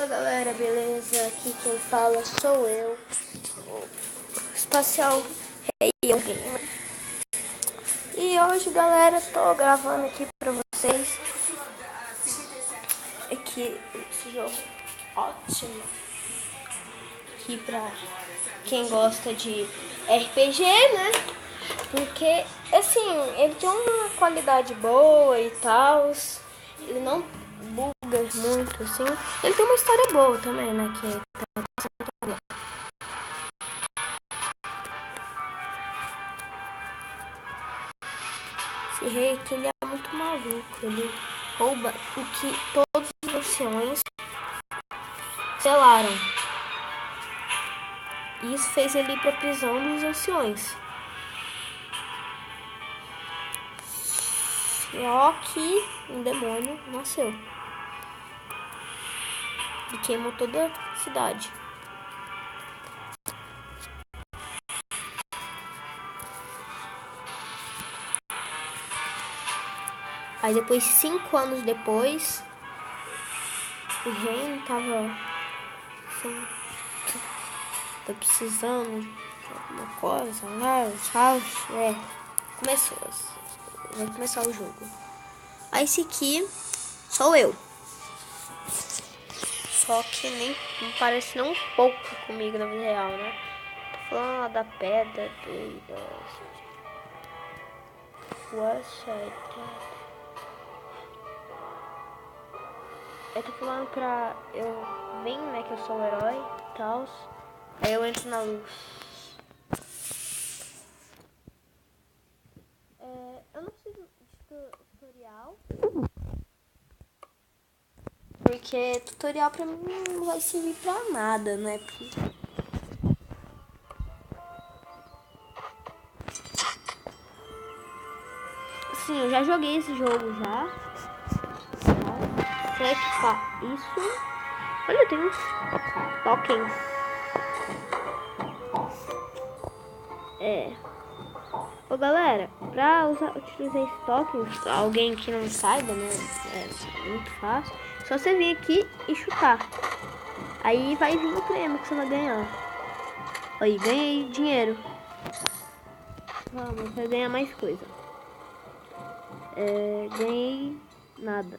Fala galera, beleza? Aqui quem fala sou eu, o Espacial Rei Gamer. E hoje galera, tô gravando aqui pra vocês aqui esse jogo ótimo aqui pra quem gosta de RPG, né? Porque assim, ele tem uma qualidade boa e tal, ele não buga muito assim. Ele tem uma história boa também, né? Esse rei que ele é muito maluco, ele rouba o que todos os anciões selaram. E isso fez ele ir pra prisão dos anciões. Só que um demônio nasceu e queimou toda a cidade. Aí depois, 5 anos depois, o reino tava precisando de alguma coisa, vai começar o jogo. Aí esse aqui sou eu. Só que nem parece nem um pouco comigo na vida real, né? Tô falando lá da pedra doida. Eu tô falando pra eu vir, né, que eu sou o herói e tal. Aí eu entro na luz. Eu não preciso de tutorial. Porque tutorial pra mim não vai servir pra nada, né? Sim, eu já joguei esse jogo já. Seca isso. Olha, tem uns tokens. Ô galera, pra utilizar esse tokens, alguém que não saiba, né? É muito fácil. Só você vir aqui e chutar. Aí vai vir o prêmio que você vai ganhar. Aí, ganhei dinheiro. Vamos, vai ganhar mais coisa. Ganhei nada.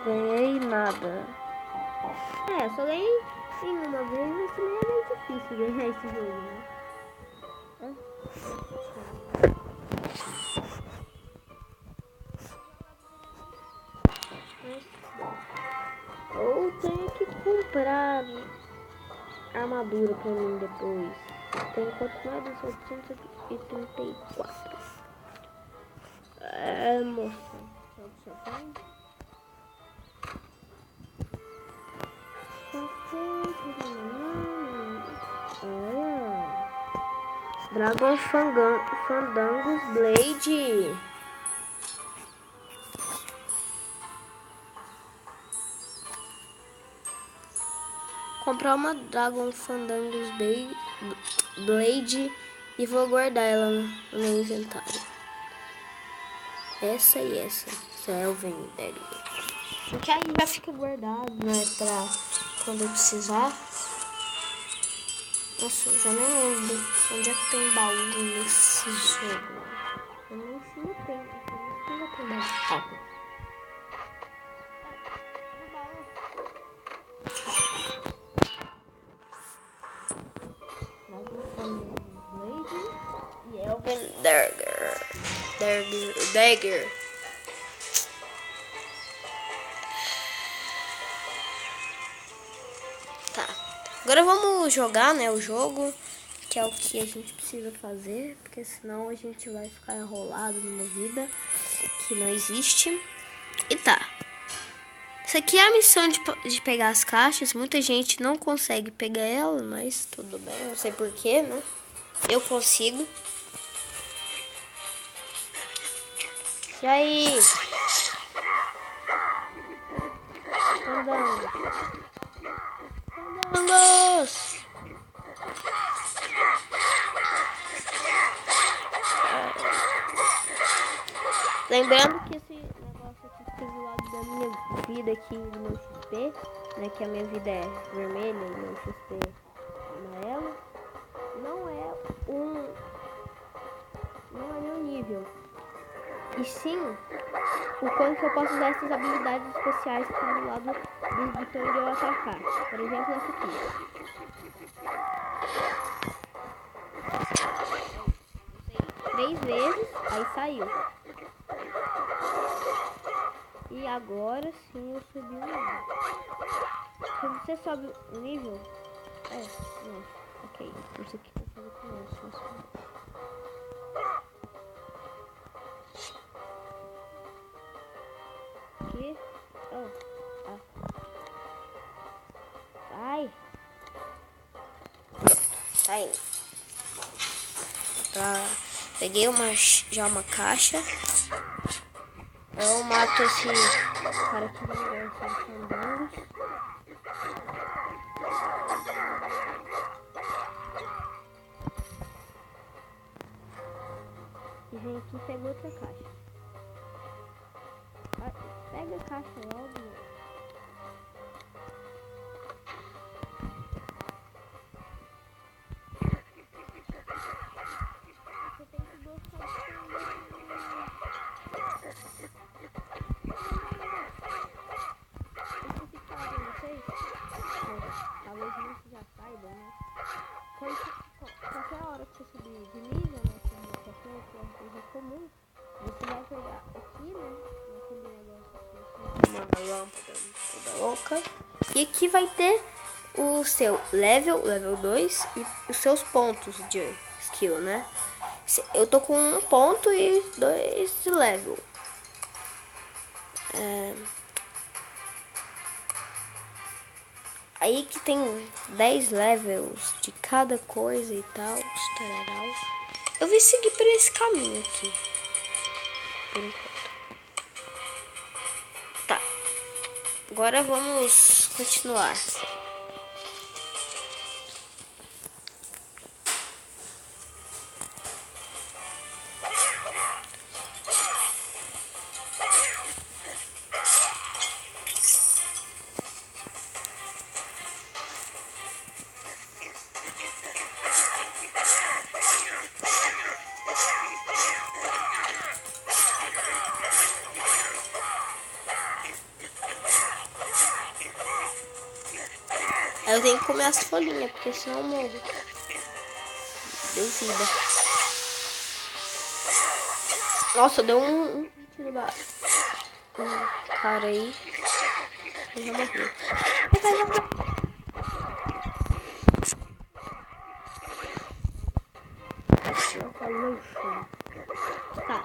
Ganhei nada. Só ganhei em uma vez, mas também é meio difícil ganhar esse jogo, né? Ou tenho que comprar armadura pra mim depois. Tem quanto mais de 734. Moça. Olha. Dragon Fandangos Blade. Comprar uma Dragon Fandangos Blade e vou guardar ela no meu inventário. Essa e essa. Selven Dagger. Porque aí já fica guardado, né? Pra quando eu precisar. Nossa, eu já nem lembro onde é que tem baú nesse jogo. Eu nem sei se tem. Ainda tem baú. E Elven Dagger. Tá. Agora vamos jogar, né, o jogo, que é o que a gente precisa fazer, porque senão a gente vai ficar enrolado numa vida que não existe. E tá. Isso aqui é a missão de pegar as caixas. Muita gente não consegue pegar ela, mas tudo bem, não sei porquê, né? Eu consigo. E aí? Vamos! Lembrando que esse negócio aqui fica do lado da minha vida aqui do meu XP, né? Que a minha vida é vermelha e o meu XP é amarelo. Não é meu nível. E sim, o quanto eu posso usar essas habilidades especiais que estão do lado do botão de eu atacar. Por exemplo, essa aqui. 3 vezes, aí saiu. E agora sim eu subi o nível. Se você sobe o nível... não. Ok, isso aqui eu vou fazer com isso. Aqui. Vai. Sai. Peguei já uma caixa. Eu mato esse cara que não gosta de candangos. E vem aqui e pega outra caixa. Pega a caixa logo. Você tem que gostar de talvez você já saiba, né? Qualquer hora que você subir de nível, né? Como uma pessoa que é uma coisa comum, você vai pegar aqui, né? Naquele negócio aqui, uma lâmpada toda louca. E aqui vai ter o seu level 2 e os seus pontos de skill, né? Eu tô com 1 ponto e 2 de level. Aí que tem 10 levels de cada coisa e tal. Eu vou seguir por esse caminho aqui. Por enquanto. Tá. Agora vamos continuar. Aí eu tenho que comer as folhinhas, porque senão eu morro. Deu vida. Nossa, deu um tiro da... cara aí. Eu já morri. Tá.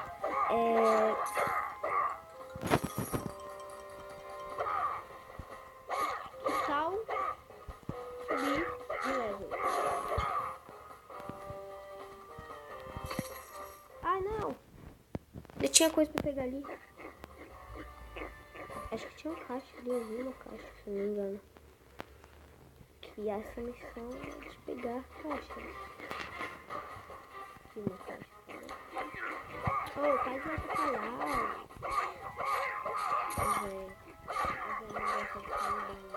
Que tal subir de level? Não. Eu tinha coisa pra pegar ali. Acho que tinha uma caixa ali, eu vi uma caixa, se não me engano. Que essa missão é de pegar caixas. Aqui uma caixa. Faz essa pra lá. Mas não gosta de falar.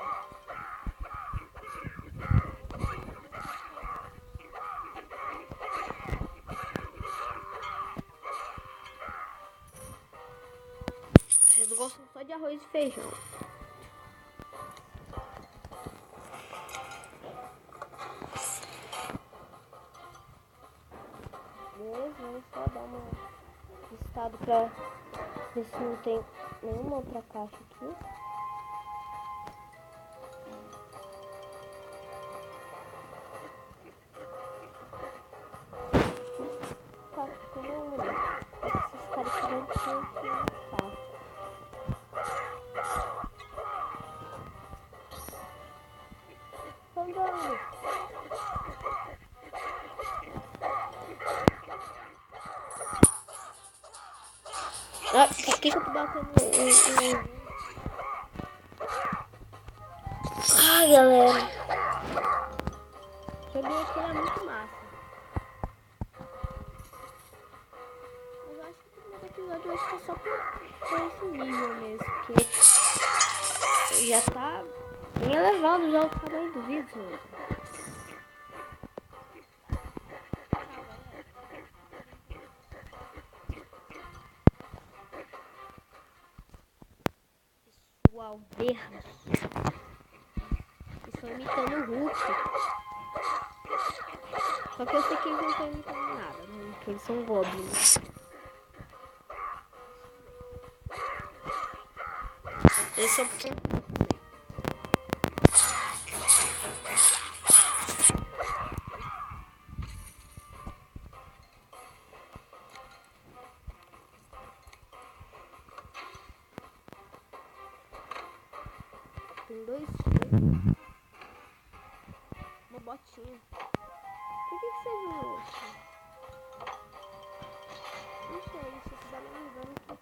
Vocês gostam só de arroz e feijão. Beleza, vamos só dar uma listada pra ver se não tem nenhuma outra caixa aqui. Tá, como eu olhei. Esses caras que vão ter por que eu tô batendo Ai, galera. Joguei aqui, é muito massa. Mas eu acho que o primeiro episódio vai ser só por esse nível mesmo. Porque já tá bem elevado já o tamanho do vídeo. Pessoal, verdes. Estão imitando o Hulk. Só que eu sei que eles não estão imitando nada, né? Porque eles são goblins. Esse é porque... Tem dois tiros. Uma botinha. Por que você viu isso? Não sei, se você dá uma engano que...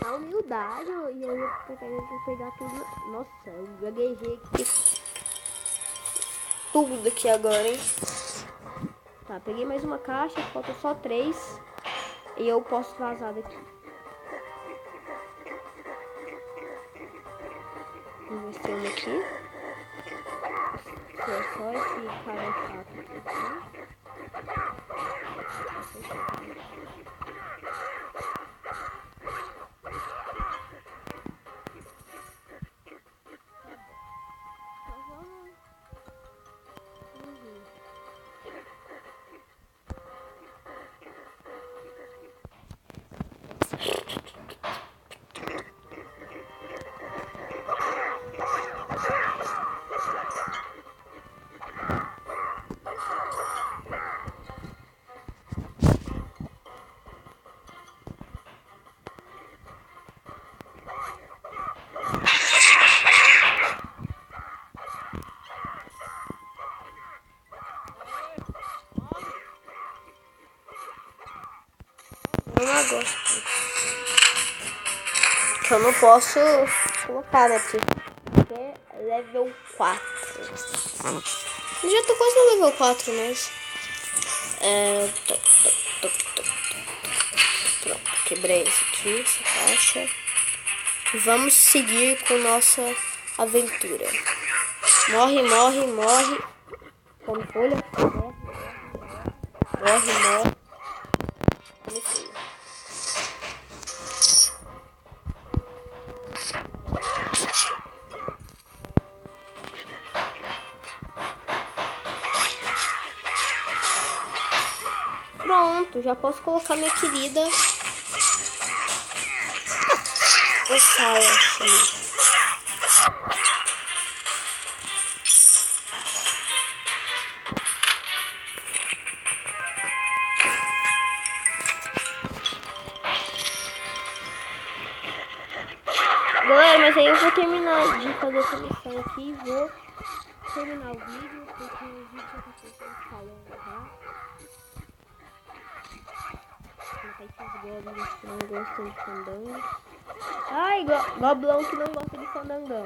Na humildade, e aí eu pretendo pegar tudo. Nossa, eu gaguejei aqui. Tudo aqui agora, hein? Tá, peguei mais uma caixa, falta só 3. E eu posso vazar daqui. Vou ver se tem uma aqui. É só esse cara chato aqui. Agora que eu não posso colocar, né? Porque é level 4. Eu já tô quase no level 4, mas pronto, quebrei isso aqui, essa caixa. E vamos seguir com nossa aventura. Morre, morre, morre. Come folha. Morre, morre. Come folha. Pronto, já posso colocar minha querida sala aqui. Galera, mas aí eu vou terminar de fazer essa missão aqui e vou terminar o vídeo, porque o vídeo já tá ficando falando, tá? Esses goblins que não gostam de fandango. Ai, goblão que não gosta de fandangão.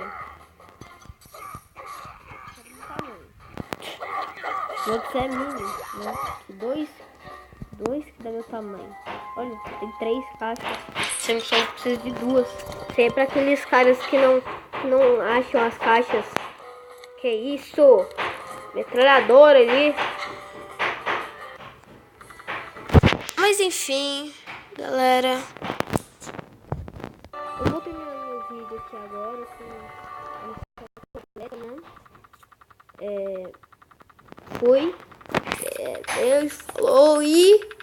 O outro é mini, né? Dois que dá meu tamanho. Olha, tem 3 caixas. Sendo que eu preciso de 2. Isso aí é pra aqueles caras que não acham as caixas. Que isso? Metralhadora ali. Mas enfim, galera. Eu vou terminar meu vídeo aqui agora com a missão completa, né? Fui. Deus falou e...